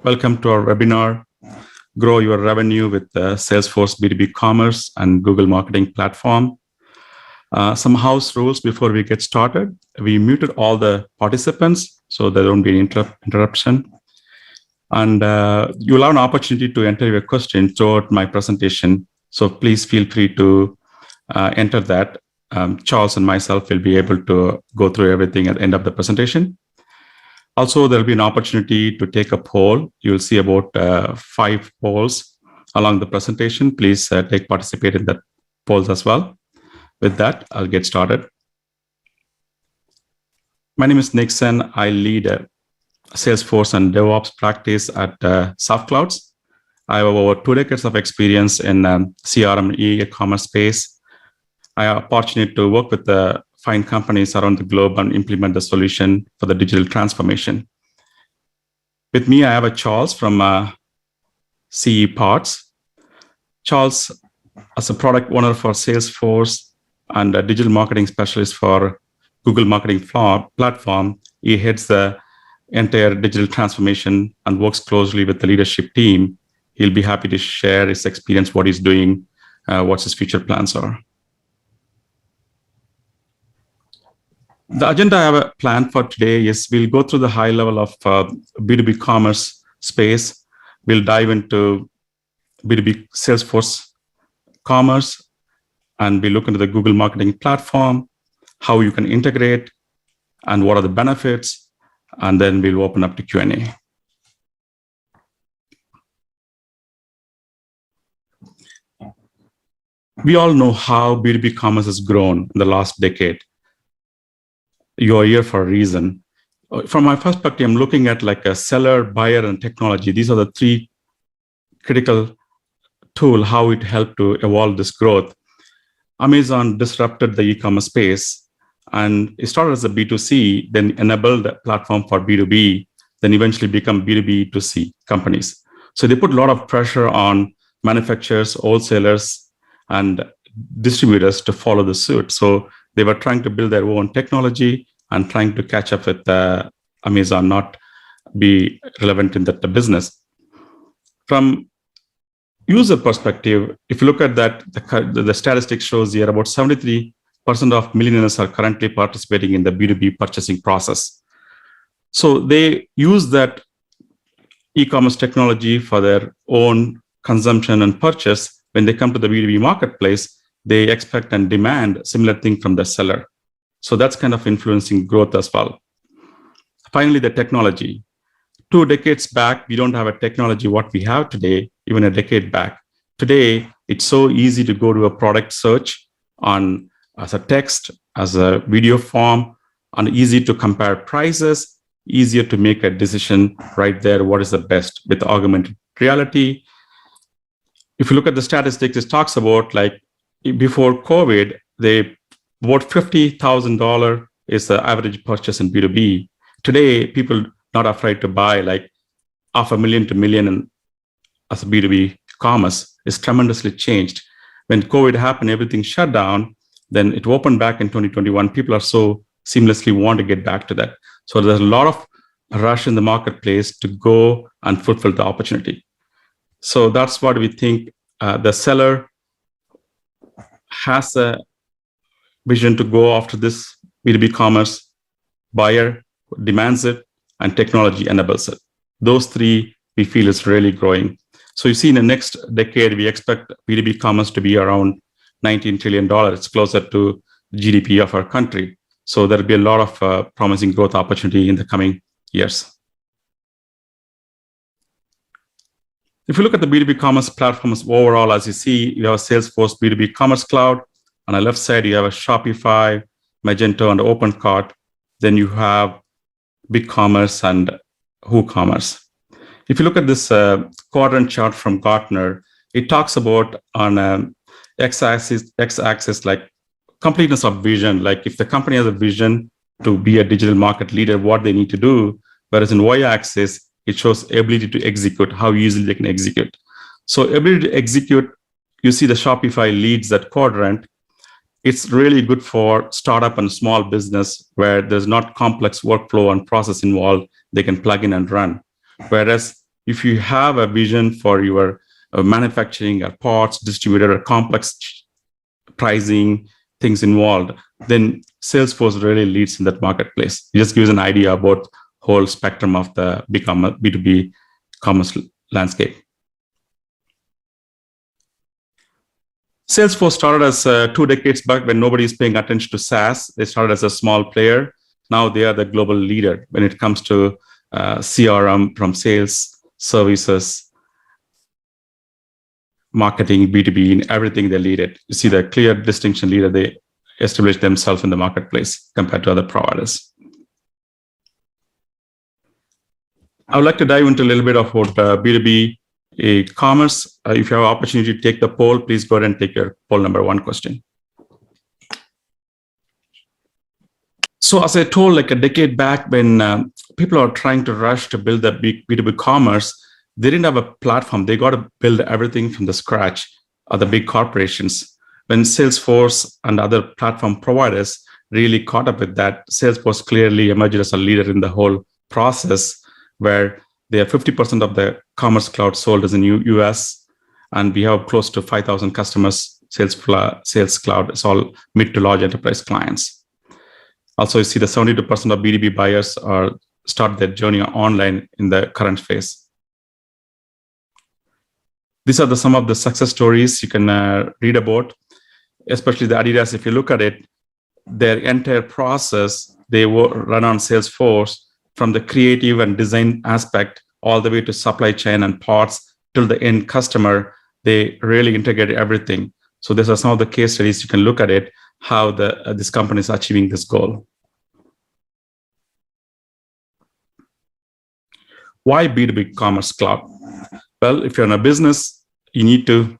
Welcome to our webinar, Grow Your Revenue with Salesforce B2B Commerce and Google Marketing Platform. Some house rules before we get started. We muted all the participants so there won't be an interruption. And you'll have an opportunity to enter your question throughout my presentation. So please feel free to enter that. Charles and myself will be able to go through everything at the end of the presentation. Also, there'll be an opportunity to take a poll. You'll see about 5 polls along the presentation. Please participate in the polls as well. With that, I'll get started. My name is Nixon. I lead Salesforce and DevOps practice at SoftClouds. I have over 2 decades of experience in CRM and e-commerce space. I am fortunate to work with fine companies around the globe and implement the solution for the digital transformation. With me, I have a Charles from CE Parts. Charles, as a product owner for Salesforce and a digital marketing specialist for Google Marketing Platform, he heads the entire digital transformation and works closely with the leadership team. He'll be happy to share his experience, what he's doing, what his future plans are. The agenda I have planned for today is we'll go through the high level of B2B commerce space. We'll dive into B2B Salesforce commerce, and we'll look into the Google Marketing Platform, how you can integrate, and what are the benefits, and then we'll open up to Q&A. We all know how B2B commerce has grown in the last decade. You're here for a reason. From my perspective, I'm looking at like a seller, buyer, and technology. These are the 3 critical tools, how it helped to evolve this growth. Amazon disrupted the e-commerce space, and it started as a B2C, then enabled the platform for B2B, then eventually become B2B2C companies. So they put a lot of pressure on manufacturers, wholesalers, and distributors to follow the suit. So they were trying to build their own technology and trying to catch up with Amazon, not be relevant in the business. From user perspective, if you look at that, the statistics shows here about 73% of millionaires are currently participating in the B2B purchasing process. So they use that e-commerce technology for their own consumption and purchase. When they come to the B2B marketplace, they expect and demand similar thing from the seller. So that's kind of influencing growth as well. Finally, the technology. 2 decades back, we don't have a technology what we have today, even a decade back. Today, it's so easy to go to a product search as a text, as a video form, and easy to compare prices, easier to make a decision right there, what is the best with augmented reality. If you look at the statistics, it talks about like before COVID, about $50,000 is the average purchase in B2B. Today, people not afraid to buy like $500,000 to $1 million as a B2B commerce is tremendously changed. When COVID happened, everything shut down. Then it opened back in 2021. People are so seamlessly want to get back to that. So there's a lot of rush in the marketplace to go and fulfill the opportunity. So that's what we think. The seller has a vision to go after this B2B commerce, buyer demands it, and technology enables it. Those 3 we feel is really growing. So you see in the next decade, we expect B2B commerce to be around $19 trillion. It's closer to GDP of our country. So there'll be a lot of promising growth opportunity in the coming years. If you look at the B2B commerce platforms overall, as you see, you have a Salesforce B2B Commerce Cloud. On the left side, you have a Shopify, Magento, and OpenCart. Then you have BigCommerce and WooCommerce. If you look at this quadrant chart from Gartner, it talks about on x-axis like completeness of vision. Like if the company has a vision to be a digital market leader, what they need to do. Whereas in y-axis, it shows ability to execute, how easily they can execute. So ability to execute, you see the Shopify leads that quadrant. It's really good for startup and small business where there's not complex workflow and process involved. They can plug in and run. Whereas if you have a vision for your manufacturing or parts, distributor, or complex pricing things involved, then Salesforce really leads in that marketplace. It just gives an idea about whole spectrum of the B2B commerce landscape. Salesforce started as 2 decades back when nobody is paying attention to SaaS. They started as a small player. Now they are the global leader when it comes to CRM, from sales, services, marketing, B2B, in everything they lead it. You see the clear distinction leader. They establish themselves in the marketplace compared to other providers. I would like to dive into a little bit about B2B commerce. If you have an opportunity to take the poll, please go ahead and take your poll number 1 question. So as I told, like a decade back, when people are trying to rush to build the B2B commerce, they didn't have a platform. They got to build everything from the scratch, the big corporations. When Salesforce and other platform providers really caught up with that, Salesforce clearly emerged as a leader in the whole process, where they have 50% of the Commerce Cloud sold as in US, and we have close to 5,000 customers. Sales Cloud is all mid to large enterprise clients. Also, you see the 72% of B2B buyers start their journey online in the current phase. These are some of the success stories you can read about, especially the Adidas. If you look at it, their entire process, they run on Salesforce, from the creative and design aspect all the way to supply chain and parts till the end customer. They really integrate everything. So these are some of the case studies. You can look at it, how this company is achieving this goal. Why B2B Commerce Cloud? Well, if you're in a business, you need to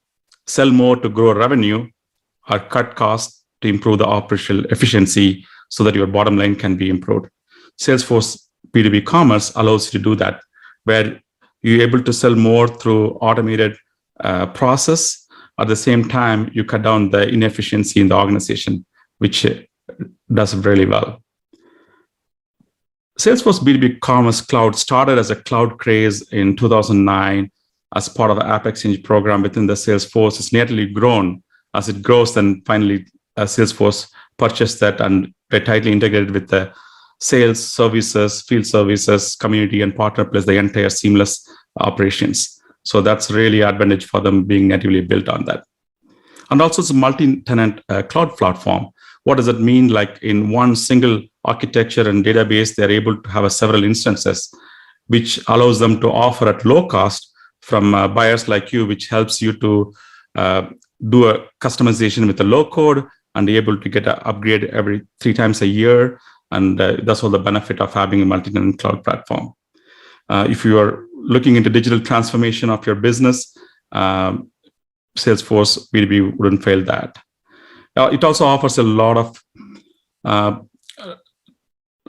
sell more to grow revenue or cut costs to improve the operational efficiency so that your bottom line can be improved. Salesforce B2B Commerce allows you to do that, where you're able to sell more through automated process. At the same time, you cut down the inefficiency in the organization, which does really well. Salesforce B2B Commerce Cloud started as a cloud craze in 2009 as part of the App Exchange program within the Salesforce. It's nearly grown. As it grows, then finally Salesforce purchased that and they tightly integrated with the sales, services, field services, community, and partner, plus the entire seamless operations. So that's really advantage for them being natively built on that. And also it's a multi-tenant cloud platform. What does it mean? Like in one single architecture and database, they're able to have several instances, which allows them to offer at low cost from buyers like you, which helps you to do a customization with a low code and be able to get an upgrade every 3 times a year. And that's all the benefit of having a multi-tenant cloud platform. If you are looking into digital transformation of your business, Salesforce B2B wouldn't fail that. It also offers a lot of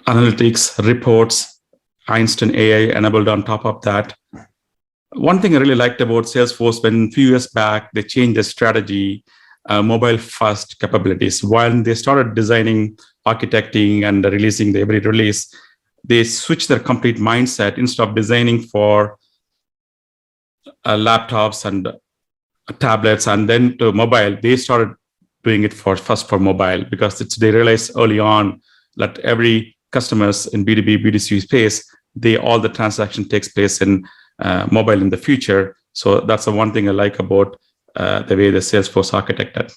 analytics, reports, Einstein AI enabled on top of that. One thing I really liked about Salesforce, when a few years back, they changed their strategy, mobile first capabilities. While they started designing, architecting, and releasing the every release, they switched their complete mindset. Instead of designing for laptops and tablets and then to mobile, they started doing it first for mobile, because they realized early on that every customers in B2B, B2C space, all the transaction takes place in mobile in the future. So that's the one thing I like about the way the Salesforce architected.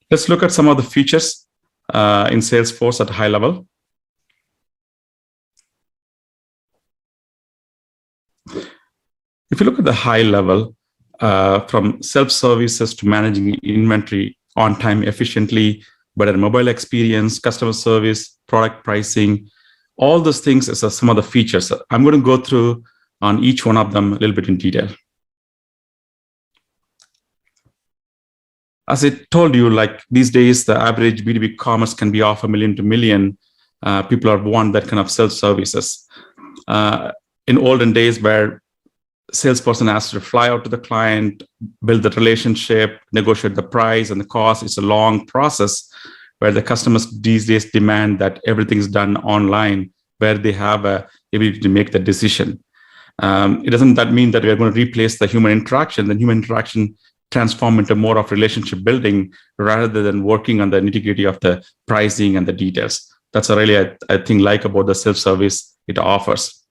Let's look at some of the features in Salesforce at a high level. If you look at the high level, from self-services to managing inventory on time efficiently, better mobile experience, customer service, product pricing, all those things is some of the features. I'm going to go through on each one of them a little bit in detail. As I told you, like these days, the average B2B commerce can be off $1 million to $1 million. People are want that kind of self-services. In olden days, where salesperson has to fly out to the client, build the relationship, negotiate the price and the cost, it's a long process where the customers these days demand that everything's done online where they have a ability to make the decision. It doesn't that mean that we are going to replace the human interaction. The human interaction transform into more of relationship building rather than working on the nitty-gritty of the pricing and the details. That's really I think like about the self-service it offers.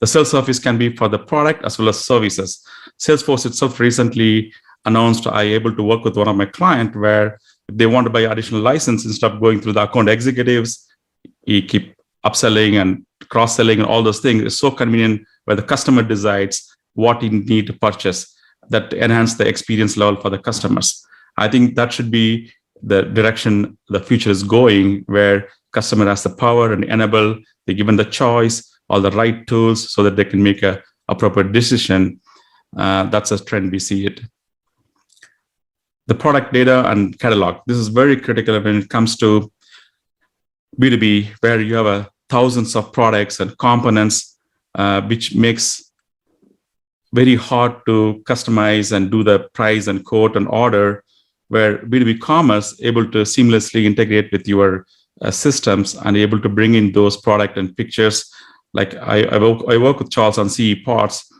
The self-service can be for the product as well as services. Salesforce itself recently announced I able to work with one of my clients where if they want to buy additional license, instead of going through the account executives, you keep upselling and cross-selling and all those things. It's so convenient where the customer decides what you need to purchase that enhance the experience level for the customers. I think that should be the direction the future is going, where customer has the power and enable, they're given the choice, all the right tools so that they can make a appropriate decision. That's a trend we see it. The product data and catalog. This is very critical when it comes to B2B, where you have thousands of products and components, which makes very hard to customize and do the price and quote and order, where B2B commerce able to seamlessly integrate with your systems and able to bring in those product and pictures. Like I work with Charles on CE parts.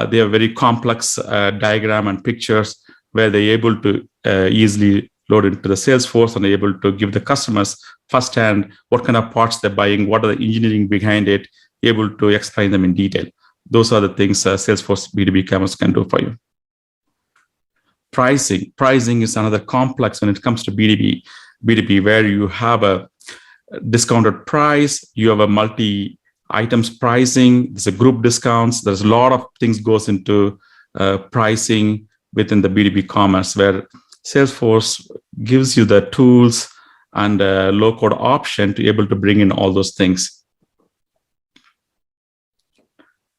They have very complex diagram and pictures where they're able to easily load into the Salesforce and they're able to give the customers firsthand what kind of parts they're buying, what are the engineering behind it, able to explain them in detail. Those are the things Salesforce B2B Commerce can do for you. Pricing. Pricing is another complex when it comes to B2B, where you have a discounted price, you have a multi-items pricing, there's a group discounts, there's a lot of things goes into pricing within the B2B commerce, where Salesforce gives you the tools and a low-code option to be able to bring in all those things.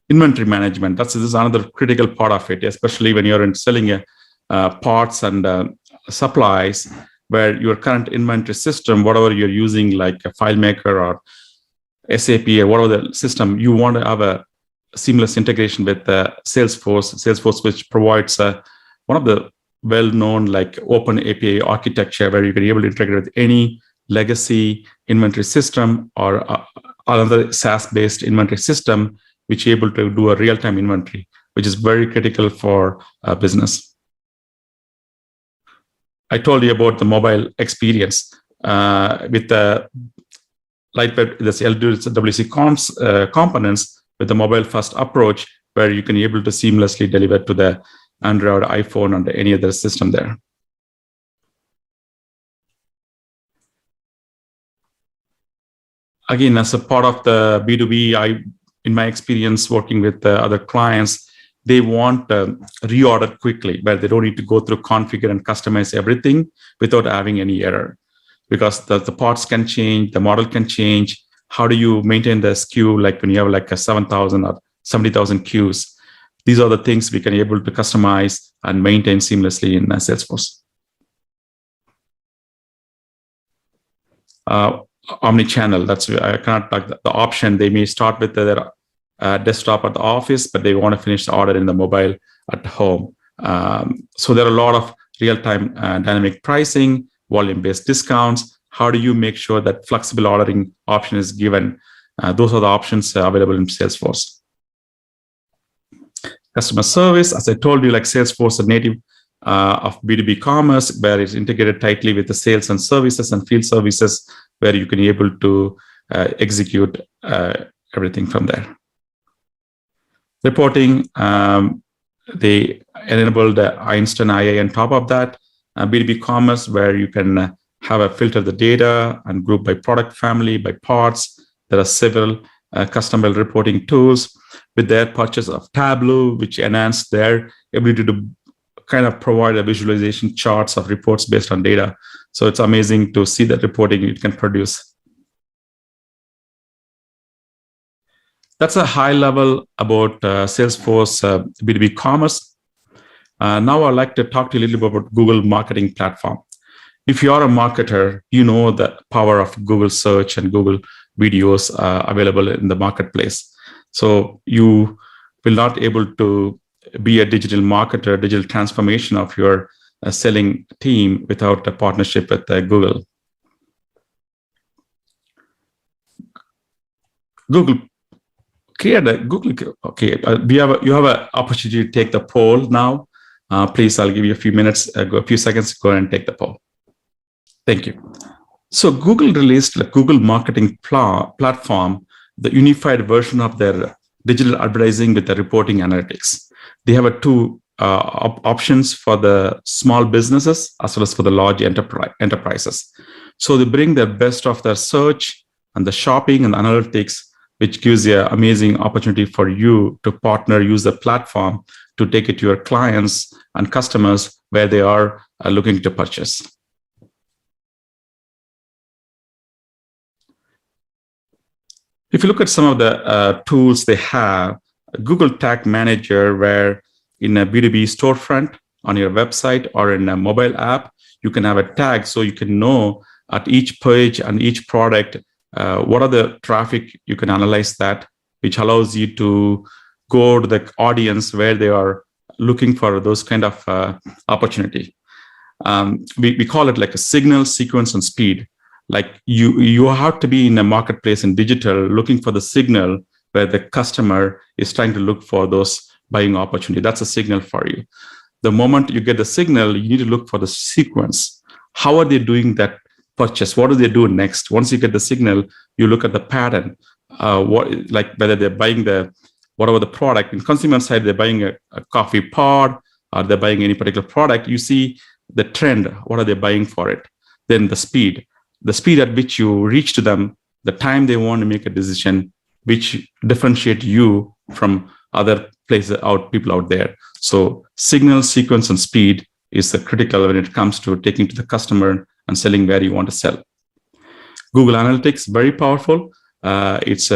Inventory management, this is another critical part of it, especially when you're selling parts and supplies, where your current inventory system, whatever you're using, like a FileMaker or SAP or whatever the system, you want to have a seamless integration with Salesforce, which provides one of the well-known like open API architecture, where you can be able to integrate with any legacy inventory system or another SaaS-based inventory system, which is able to do a real-time inventory, which is very critical for business. I told you about the mobile experience with the lightweight, this LWC components with the mobile-first approach, where you can be able to seamlessly deliver to the Android, iPhone, and any other system there. Again, as a part of the B2B, in my experience working with other clients, they want reorder quickly, where they don't need to go through configure and customize everything without having any error, because the parts can change, the model can change. How do you maintain the SKU, like when you have like a 7,000 or 70,000 queues? These are the things we can be able to customize and maintain seamlessly in Salesforce. Omnichannel, that's I cannot like the option. They may start with their desktop at the office, but they want to finish the order in the mobile at home. So there are a lot of real-time dynamic pricing, volume-based discounts. How do you make sure that flexible ordering option is given? Those are the options available in Salesforce. Customer service, as I told you, like Salesforce, a native of B2B commerce, where it's integrated tightly with the sales and services and field services, where you can be able to execute everything from there. Reporting, they enabled the Einstein IA on top of that. B2B commerce, where you can have a filter the data and group by product family, by parts. There are several customer reporting tools with their purchase of Tableau, which enhance their ability to kind of provide a visualization charts of reports based on data. So it's amazing to see that reporting it can produce. That's a high level about Salesforce B2B commerce. Now I'd like to talk to you a little bit about Google Marketing Platform. If you are a marketer, you know the power of Google search and Google videos available in the marketplace. So you will not able to be a digital marketer, digital transformation of your selling team without a partnership with Google. Google create a Google. Okay, you have an opportunity to take the poll now. Please, I'll give you a few minutes, a few seconds to go and take the poll. Thank you. So Google released the Google Marketing Platform, the unified version of their digital advertising with the reporting analytics. They have two options for the small businesses as well as for the large enterprises. So they bring the best of their search and the shopping and the analytics, which gives you an amazing opportunity for you to partner, use the platform to take it to your clients and customers where they are looking to purchase. If you look at some of the tools they have, Google Tag Manager, where in a B2B storefront on your website or in a mobile app, you can have a tag so you can know at each page and each product, what are the traffic, you can analyze that, which allows you to go to the audience where they are looking for those kind of opportunity. We call it like a signal, sequence, and speed. Like you have to be in a marketplace in digital looking for the signal where the customer is trying to look for those buying opportunity. That's a signal for you. The moment you get the signal, you need to look for the sequence. How are they doing that purchase? What do they do next? Once you get the signal, you look at the pattern. Like whether they're buying whatever the product. In consumer side, they're buying a coffee pod, or they're buying any particular product. You see the trend. What are they buying for it? Then the speed at which you reach to them, the time they want to make a decision, which differentiate you from other people out there. So signal, sequence, and speed is critical when it comes to taking to the customer and selling where you want to sell. Google Analytics, very powerful. It's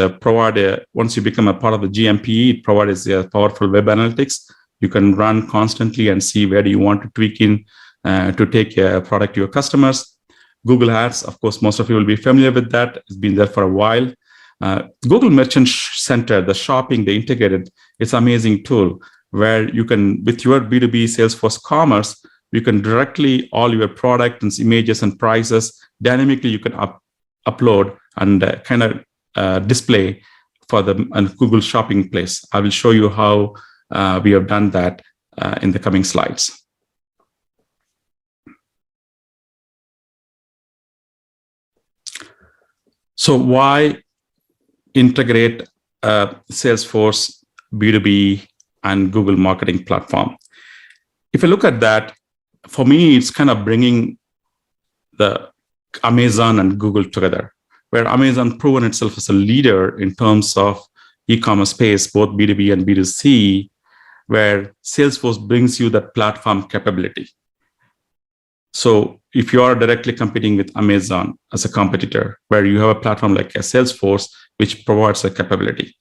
once you become a part of the GMP, it provides a powerful web analytics. You can run constantly and see where do you want to tweak in to take a product to your customers. Google Ads, of course, most of you will be familiar with that. It's been there for a while. Google Merchant Center, the shopping, the integrated, it's an amazing tool where you can, with your B2B Salesforce Commerce, you can directly all your product and images and prices, dynamically you can upload and display for the Google Shopping Place. I will show you how we have done that in the coming slides. So why integrate Salesforce B2B and Google Marketing Platform? If you look at that, for me, it's kind of bringing the Amazon and Google together, where Amazon proven itself as a leader in terms of e-commerce space, both B2B and B2C, where Salesforce brings you that platform capability. So if you are directly competing with Amazon as a competitor, where you have a platform like a Salesforce, which provides a capability.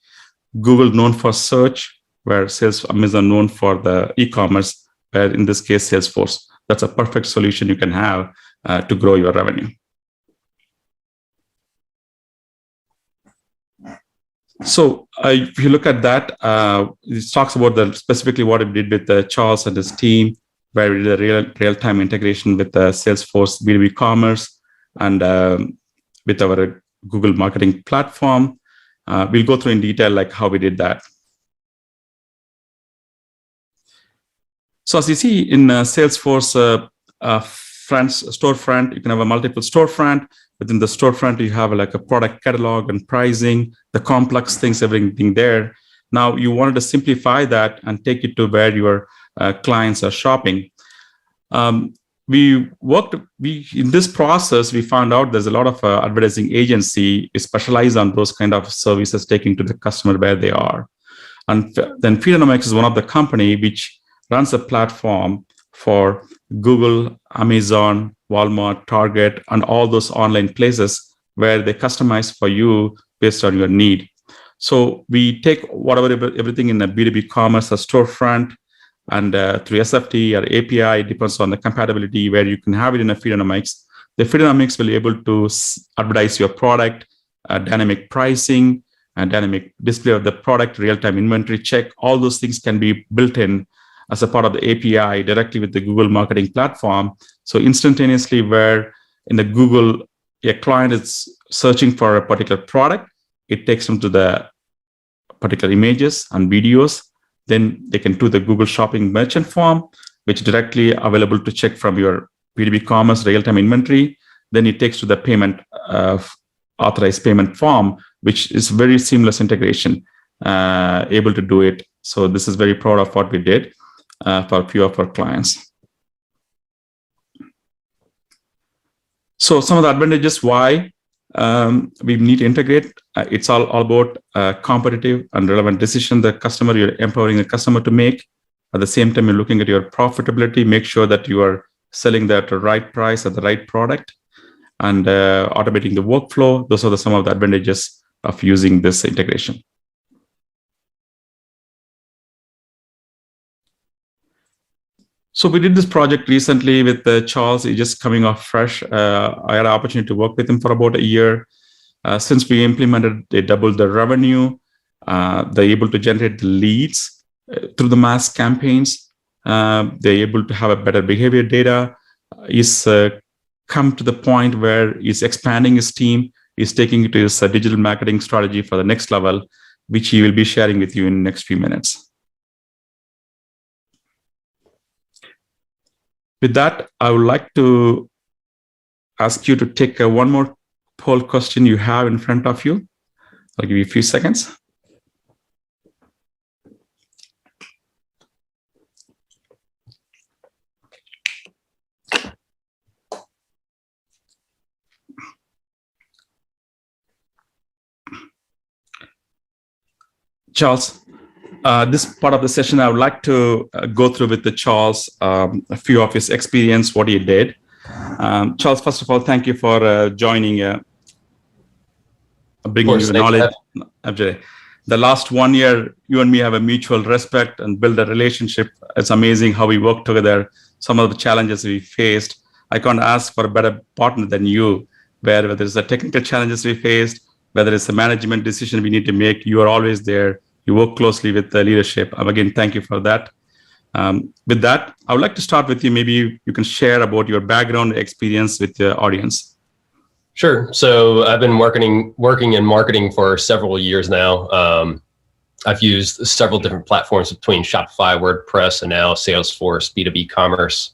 Google known for search, where Amazon known for the e-commerce, where in this case, Salesforce. That's a perfect solution you can have to grow your revenue. So if you look at that, it talks about specifically what it did with Charles and his team, where we did a real-time integration with the Salesforce B2B Commerce and with our Google Marketing Platform. We'll go through in detail like how we did that. So as you see in Salesforce storefront, you can have a multiple storefront. Within the storefront, you have like a product catalog and pricing, the complex things, everything there. Now you wanted to simplify that and take it to where your clients are shopping. In this process, we found out there's a lot of advertising agency specialized on those kind of services taking to the customer where they are. And then Feedonomics is one of the company which runs a platform for Google, Amazon, Walmart, Target, and all those online places where they customize for you based on your need. So we take everything in the B2B commerce, a storefront, and through SFT or API, it depends on the compatibility where you can have it in a Feedonomics. The Feedonomics will be able to advertise your product, dynamic pricing, and dynamic display of the product, real-time inventory check. All those things can be built in as a part of the API directly with the Google Marketing Platform. So instantaneously, where in the Google, a client is searching for a particular product, it takes them to the particular images and videos. Then they can do the Google Shopping merchant form, which directly available to check from your B2B Commerce real-time inventory. Then it takes to the payment authorized payment form, which is very seamless integration, able to do it. So this is very proud of what we did for a few of our clients. So some of the advantages why we need to integrate, it's all about competitive and relevant decision you're empowering the customer to make. At the same time, you're looking at your profitability, make sure that you are selling that at the right price at the right product, and automating the workflow. Those are some of the advantages of using this integration. So we did this project recently with Charles. He's just coming off fresh. I had an opportunity to work with him for about a year. Since we implemented, they doubled the revenue. They're able to generate the leads through the mass campaigns. They're able to have a better behavior data. He's come to the point where he's expanding his team. He's taking it to his digital marketing strategy for the next level, which he will be sharing with you in the next few minutes. With that, I would like to ask you to take one more poll question you have in front of you. I'll give you a few seconds. Charles, this part of the session, I would like to go through with Charles a few of his experience, what he did. Charles, first of all, thank you for joining, bringing you knowledge. The last 1 year, you and me have a mutual respect and build a relationship. It's amazing how we work together. Some of the challenges we faced, I can't ask for a better partner than you, whether it's the technical challenges we faced, whether it's a management decision we need to make, you are always there. You work closely with the leadership. Again, thank you for that. With that, I would like to start with you. Maybe you can share about your background experience with the audience. Sure. So I've been working in marketing for several years now. I've used several different platforms between Shopify, WordPress, and now Salesforce B2B Commerce.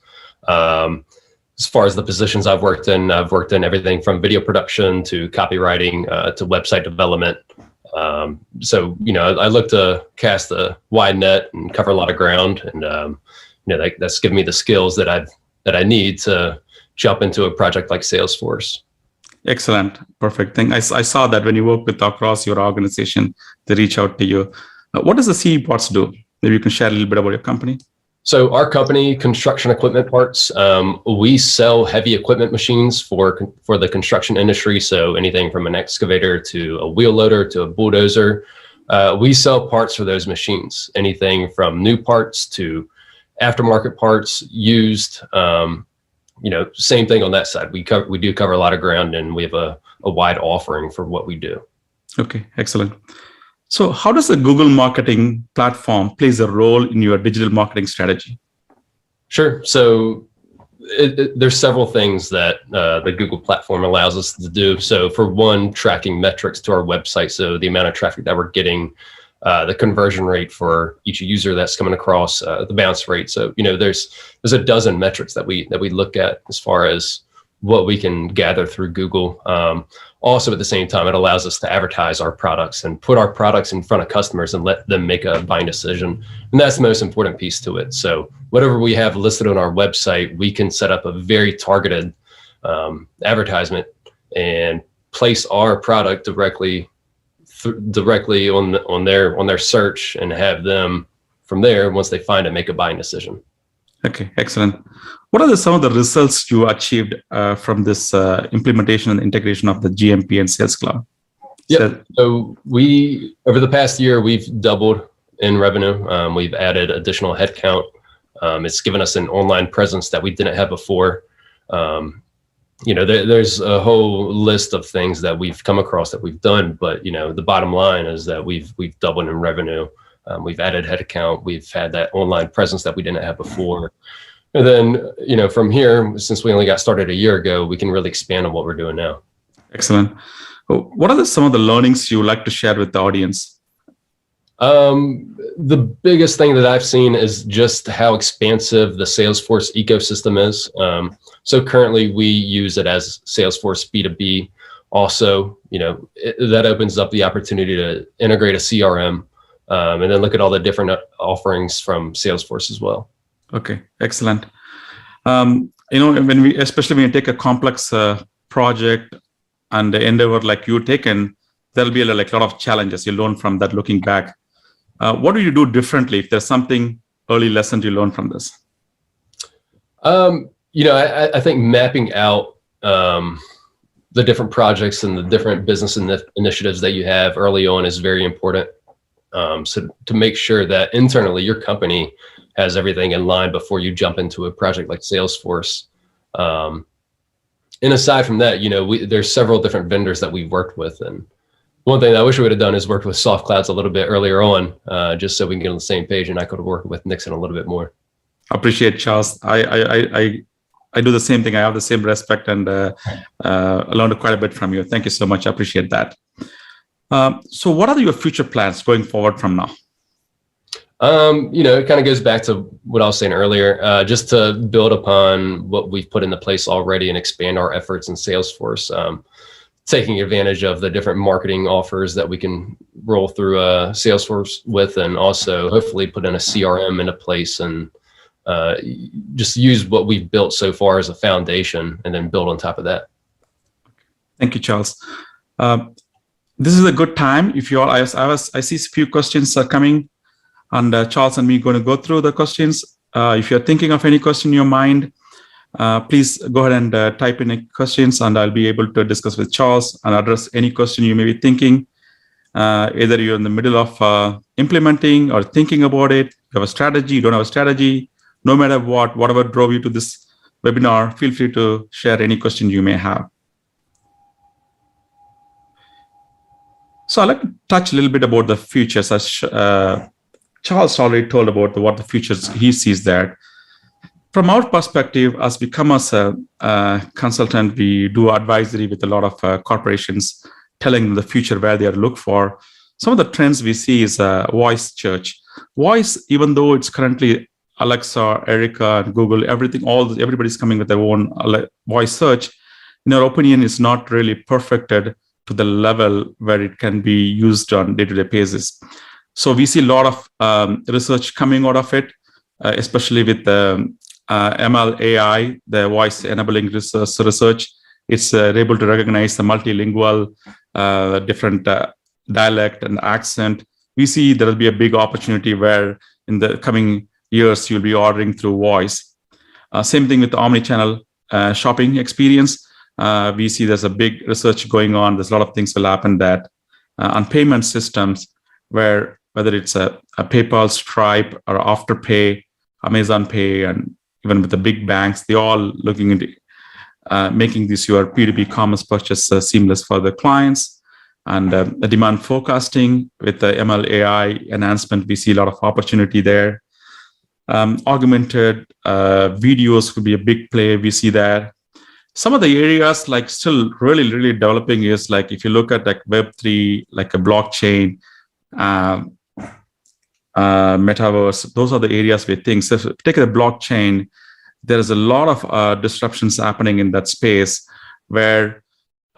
As far as the positions I've worked in everything from video production to copywriting to website development. So, I look to cast a wide net and cover a lot of ground, and that's given me the skills that I need to jump into a project like Salesforce. Excellent, perfect thing. I saw that when you work with across your organization, they reach out to you. What does the CE Parts do? Maybe you can share a little bit about your company. So our company, Construction Equipment Parts, we sell heavy equipment machines for the construction industry. So anything from an excavator to a wheel loader to a bulldozer, we sell parts for those machines. Anything from new parts to aftermarket parts, used. Same thing on that side. We do cover a lot of ground, and we have a wide offering for what we do. Okay, excellent. So how does the Google marketing platform plays a role in your digital marketing strategy? Sure. So there's several things that the Google platform allows us to do. So for one, tracking metrics to our website. So the amount of traffic that we're getting, the conversion rate for each user that's coming across, the bounce rate. So, there's a dozen metrics that we look at as far as what we can gather through Google. Also, at the same time, it allows us to advertise our products and put our products in front of customers and let them make a buying decision. And that's the most important piece to it. So whatever we have listed on our website, we can set up a very targeted advertisement and place our product directly on their search, and have them from there, once they find it, make a buying decision. Okay, excellent. What are some of the results you achieved from this implementation and integration of the GMP and Sales Cloud? Yeah. So over the past year, we've doubled in revenue. We've added additional headcount. It's given us an online presence that we didn't have before. There's a whole list of things that we've come across that we've done, but the bottom line is that we've doubled in revenue. We've added headcount. We've had that online presence that we didn't have before. And then, from here, since we only got started a year ago, we can really expand on what we're doing now. Excellent. What are some of the learnings you like to share with the audience? The biggest thing that I've seen is just how expansive the Salesforce ecosystem is. So currently we use it as Salesforce B2B. Also, that opens up the opportunity to integrate a CRM, and then look at all the different offerings from Salesforce as well. Okay, excellent. Especially when you take a complex project and the endeavor like you've taken, there'll be a lot of challenges you learn from that looking back. What do you do differently if there's something early lessons you learned from this? I think mapping out the different projects and the different business initiatives that you have early on is very important. So to make sure that internally your company has everything in line before you jump into a project like Salesforce. And aside from that, there's several different vendors that we've worked with. And one thing I wish we would have done is worked with Soft Clouds a little bit earlier on, just so we can get on the same page, and I could have worked with Nixon a little bit more. Appreciate, Charles. I do the same thing. I have the same respect, and I learned quite a bit from you. Thank you so much. I appreciate that. So what are your future plans going forward from now? It kind of goes back to what I was saying earlier, just to build upon what we've put into place already and expand our efforts in Salesforce, taking advantage of the different marketing offers that we can roll through Salesforce with, and also hopefully put in a CRM into place, and just use what we've built so far as a foundation and then build on top of that. Thank you, Charles. This is a good time. If you all, I see a few questions are coming, and Charles and me going to go through the questions. If you're thinking of any question in your mind, please go ahead and type in any questions, and I'll be able to discuss with Charles and address any question you may be thinking. Either you're in the middle of implementing or thinking about it, you have a strategy, you don't have a strategy, no matter whatever drove you to this webinar, feel free to share any question you may have. So I'd like to touch a little bit about the futures. As Charles already told about what the futures he sees there. From our perspective, as we come as a consultant, we do advisory with a lot of corporations, telling them the future where they are look for. Some of the trends we see is voice search. Voice, even though it's currently Alexa, Erica, and Google, everybody's coming with their own voice search. In our opinion, is not really perfected to the level where it can be used on day-to-day basis. So we see a lot of research coming out of it, especially with the ML AI, the voice enabling research. It's able to recognize the multilingual, different dialect and accent. We see there will be a big opportunity where in the coming years you'll be ordering through voice. Same thing with the omnichannel shopping experience. We see there's a big research going on. There's a lot of things will happen that on payment systems, where whether it's a PayPal, Stripe, or Afterpay, Amazon Pay, and even with the big banks, they all looking into making this your B2B commerce purchase seamless for the clients. And the demand forecasting with the ML AI enhancement, we see a lot of opportunity there. Augmented videos could be a big play. We see that. Some of the areas like still really developing is like if you look at like Web3, like a blockchain, metaverse, those are the areas we think. So if you take the blockchain, there is a lot of disruptions happening in that space, where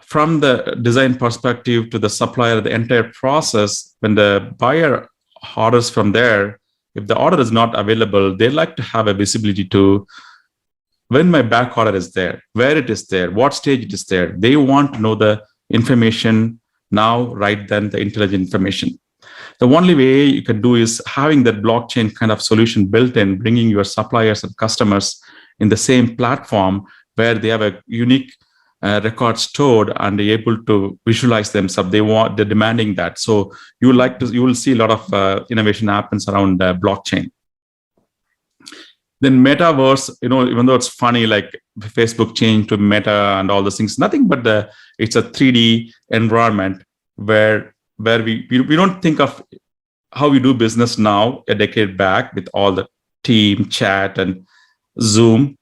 from the design perspective to the supplier, the entire process, when the buyer orders from there, if the order is not available, they like to have a visibility to when my back order is there, where it is there, what stage it is there. They want to know the information now, right then, the intelligent information. The only way you can do is having that blockchain kind of solution built in, bringing your suppliers and customers in the same platform where they have a unique record stored and they're able to visualize themselves. They're demanding that. So you will see a lot of innovation happens around blockchain. Then metaverse, even though it's funny, like Facebook changed to Meta and all those things, nothing but it's a 3D environment where we don't think of how we do business now a decade back with all the team chat and Zoom.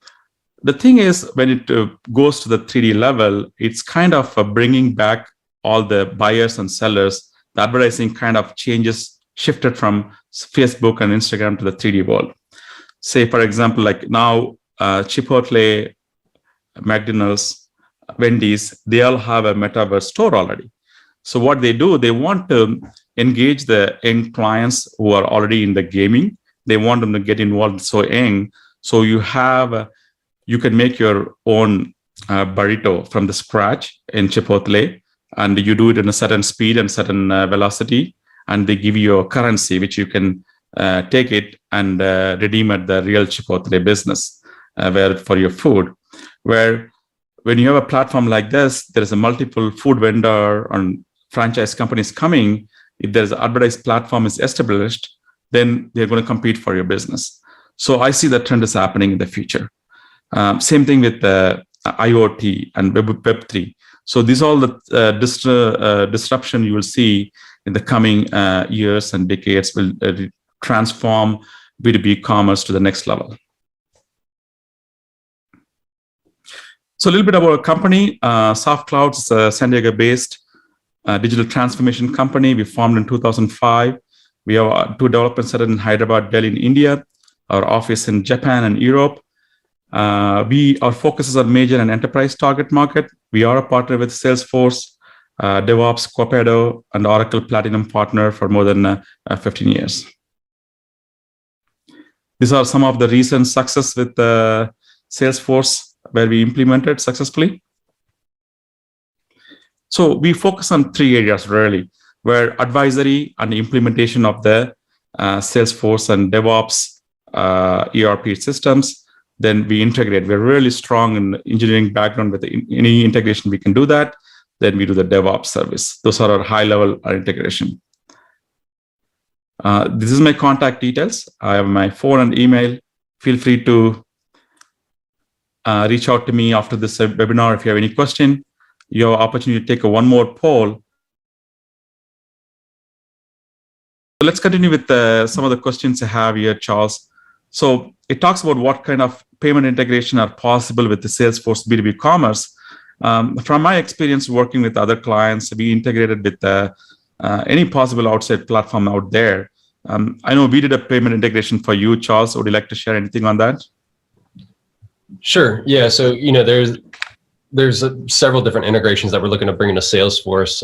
The thing is, when it goes to the 3D level, it's kind of bringing back all the buyers and sellers, the advertising kind of shifted from Facebook and Instagram to the 3D world. Say, for example, like now, Chipotle, McDonald's, Wendy's, they all have a metaverse store already. So what they do, they want to engage the end clients who are already in the gaming. They want them to get involved so young. So you can make your own burrito from the scratch in Chipotle, and you do it in a certain speed and certain velocity, and they give you a currency which you can take it and redeem at the real Chipotle business where for your food. Where when you have a platform like this, there is a multiple food vendor and franchise companies coming. If there's an advertised platform is established, then they're going to compete for your business. So I see that trend is happening in the future. Same thing with IoT and Web3. So these are all the disruption you will see in the coming years and decades will transform B2B commerce to the next level. So a little bit about our company. SoftCloud is a San Diego-based digital transformation company. We formed in 2005. We have 2 development centers in Hyderabad, Delhi, in India. Our office in Japan and Europe. Our focus is on major and enterprise target market. We are a partner with Salesforce, DevOps, Copado, and Oracle Platinum partner for more than 15 years. These are some of the recent success with Salesforce where we implemented successfully. So we focus on 3 areas really, where advisory and implementation of the Salesforce and DevOps ERP systems. Then we integrate. We're really strong in engineering background with any integration we can do that. Then we do the DevOps service. Those are our high-level integration. This is my contact details. I have my phone and email. Feel free to reach out to me after this webinar if you have any question. You have opportunity to take one more poll. So let's continue with some of the questions I have here, Charles. So it talks about what kind of payment integration are possible with the Salesforce B2B Commerce. From my experience working with other clients, we integrated with any possible outside platform out there. I know we did a payment integration for you, Charles. Would you like to share anything on that? Sure. Yeah. So, there's several different integrations that we're looking to bring into Salesforce.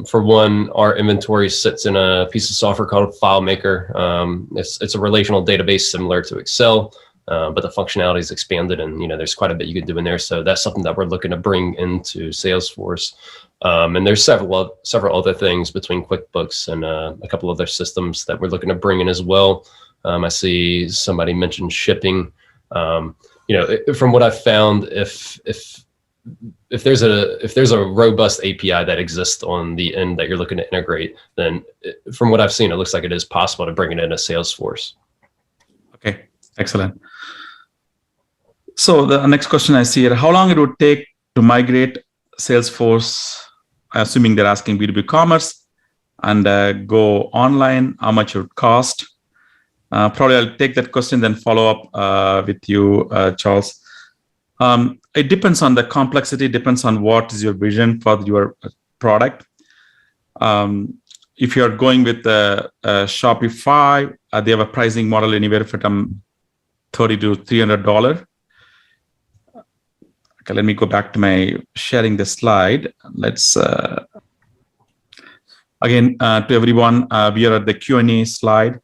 For one, our inventory sits in a piece of software called FileMaker. It's a relational database similar to Excel, but the functionality is expanded, and there's quite a bit you can do in there. So that's something that we're looking to bring into Salesforce. And there's several other things between QuickBooks and a couple other systems that we're looking to bring in as well. I see somebody mentioned shipping. From what I've found, if there's a robust API that exists on the end that you're looking to integrate, then from what I've seen, it looks like it is possible to bring it into Salesforce. Okay, excellent. So the next question I see here, how long it would take to migrate Salesforce, assuming they're asking B2B commerce, and go online, how much it would cost? Probably I'll take that question, then follow up with you, Charles. It depends on the complexity, depends on what is your vision for your product. If you're going with Shopify, they have a pricing model anywhere from $30 to $300. Okay, let me go back to my sharing the slide. Let's again to everyone. We are at the Q&A slide.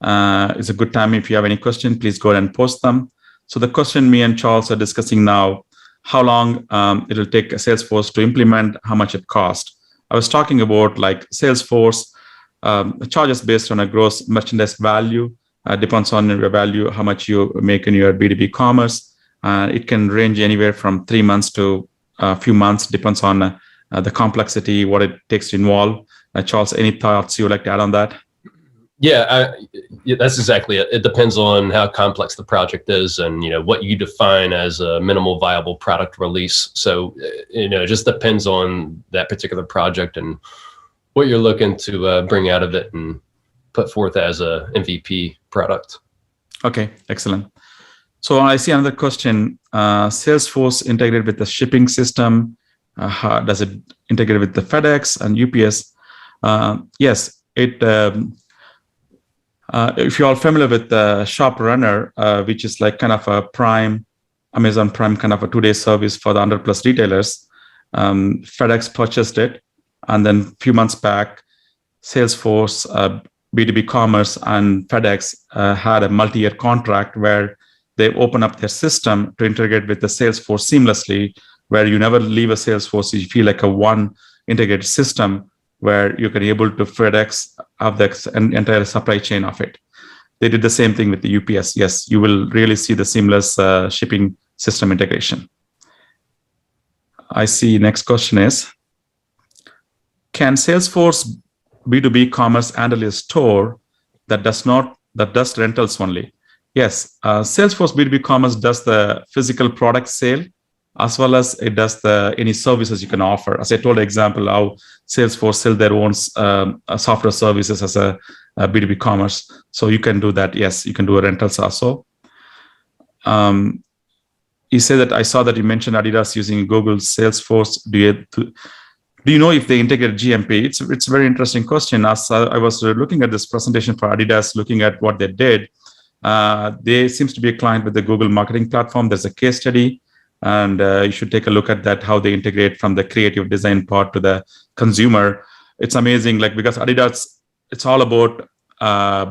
It's a good time if you have any question, please go ahead and post them. So the question me and Charles are discussing now, how long it'll take a Salesforce to implement, how much it costs. I was talking about like Salesforce charges based on a gross merchandise value, depends on your value, how much you make in your B2B commerce. It can range anywhere from 3 months to a few months, depends on the complexity, what it takes to involve. Charles, any thoughts you would like to add on that? Yeah, that's exactly it. It depends on how complex the project is and, what you define as a minimal viable product release. So, it just depends on that particular project and what you're looking to bring out of it and put forth as a MVP product. Okay, excellent. So I see another question. Salesforce integrated with the shipping system. Does it integrate with the FedEx and UPS? Yes, it. If you're all familiar with Shop Runner, which is like kind of a Prime, Amazon Prime kind of a 2-day service for the 100+ retailers, FedEx purchased it, and then a few months back, Salesforce B2B Commerce and FedEx had a multi-year contract where they open up their system to integrate with the Salesforce seamlessly, where you never leave a Salesforce. You feel like a one integrated system where you can be able to FedEx have the entire supply chain of it. They did the same thing with the UPS. Yes, you will really see the seamless shipping system integration. I see next question is, can Salesforce B2B Commerce handle a store that does rentals only? Yes, Salesforce B2B Commerce does the physical product sale, as well as it does any services you can offer. As I told the example, how Salesforce sell their own software services as a B2B commerce. So you can do that. Yes, you can do a rentals also. You say that I saw that you mentioned Adidas using Google Salesforce. Do you know if they integrate GMP? It's a very interesting question. As I was looking at this presentation for Adidas, looking at what they did, they seems to be a client with the Google Marketing Platform. There's a case study, and you should take a look at that, how they integrate from the creative design part to the consumer. It's amazing, like, because Adidas, it's all about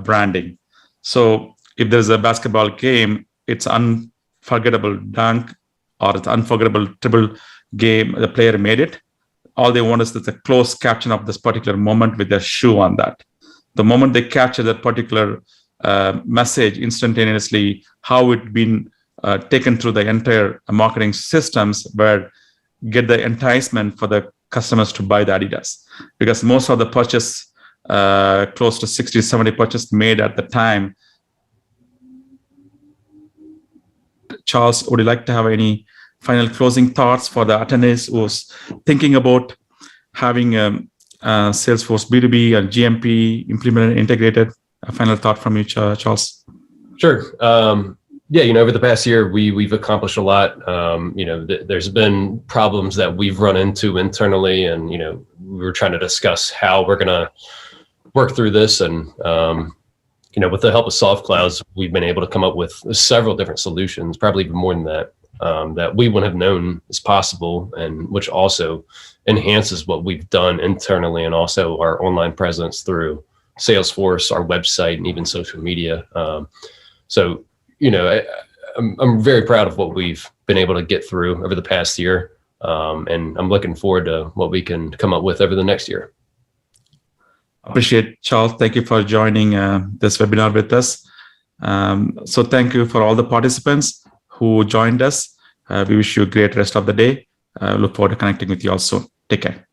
branding. So if there's a basketball game, it's unforgettable dunk or it's unforgettable triple game, the player made it. All they want is the close caption of this particular moment with their shoe on that. The moment they capture that particular message instantaneously, how it's been taken through the entire marketing systems, where get the enticement for the customers to buy the Adidas. Because most of the purchase, close to 60-70 purchase made at the time. Charles, would you like to have any final closing thoughts for the attendees who's thinking about having Salesforce B2B and GMP implemented and integrated? A final thought from you, Charles. Sure. Yeah, over the past year, we've accomplished a lot. There's been problems that we've run into internally, and we were trying to discuss how we're going to work through this. And with the help of Soft Clouds, we've been able to come up with several different solutions, probably even more than that, that we wouldn't have known is possible, and which also enhances what we've done internally, and also our online presence through Salesforce, our website, and even social media. So I'm very proud of what we've been able to get through over the past year, and I'm looking forward to what we can come up with over the next year. Appreciate, Charles. Thank you for joining this webinar with us. So thank you for all the participants who joined us. We wish you a great rest of the day. Look forward to connecting with you all soon. Take care.